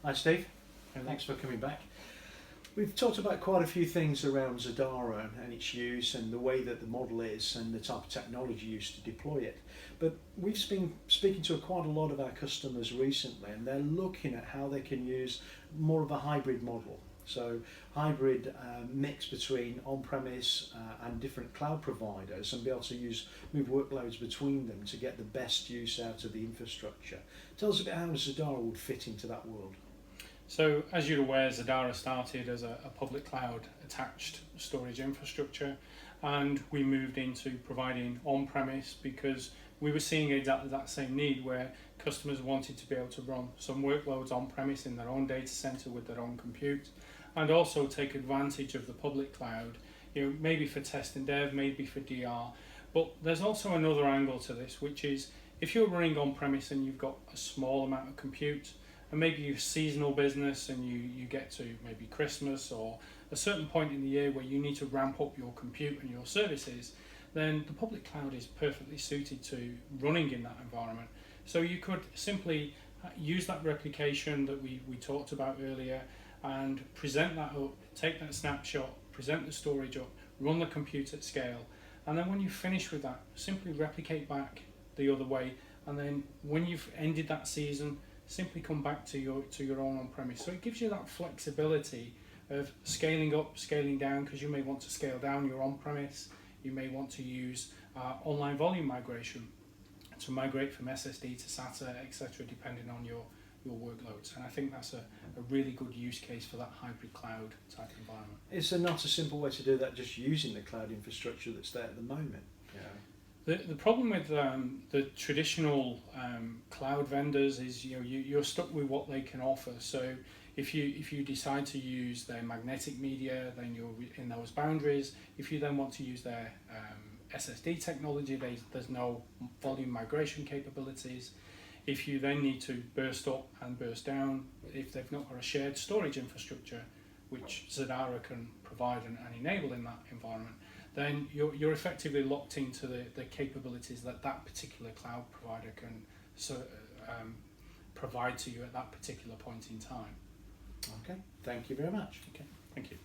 Hi Steve, thanks for coming back. We've talked about quite a few things around Zadara and its use and the way that the model is and the type of technology used to deploy it. But we've been speaking to quite a lot of our customers recently, and they're looking at how they can use more of a hybrid model. So hybrid mix between on-premise and different cloud providers, and be able to move workloads between them to get the best use out of the infrastructure. Tell us a bit how Zadara would fit into that world. So, as you're aware, Zadara started as a public cloud attached storage infrastructure, and we moved into providing on-premise because we were seeing exactly that same need where customers wanted to be able to run some workloads on-premise in their own data center with their own compute, and also take advantage of the public cloud, maybe for test and dev, maybe for DR. But there's also another angle to this, which is if you're running on-premise and you've got a small amount of compute, and maybe you're a seasonal business and you get to maybe Christmas or a certain point in the year where you need to ramp up your compute and your services, then the public cloud is perfectly suited to running in that environment. So you could simply use that replication that we talked about earlier and present that up, take that snapshot, present the storage up, run the compute at scale, and then when you finish with that, simply replicate back the other way, and then when you've ended that season, simply come back to your own on-premise. So it gives you that flexibility of scaling up, scaling down, because you may want to scale down your on-premise, you may want to use online volume migration to migrate from SSD to SATA, etc., depending on your workloads. And I think that's a really good use case for that hybrid cloud type environment. Is there not a simple way to do that just using the cloud infrastructure that's there at the moment? The problem with the traditional cloud vendors is you're stuck with what they can offer. So if you decide to use their magnetic media, then you're in those boundaries. If you then want to use their SSD technology, there's no volume migration capabilities. If you then need to burst up and burst down, if they've not got a shared storage infrastructure, which Zadara can provide and enable in that environment, then you're effectively locked into the capabilities that particular cloud provider can provide to you at that particular point in time. Okay, thank you very much. Okay, thank you.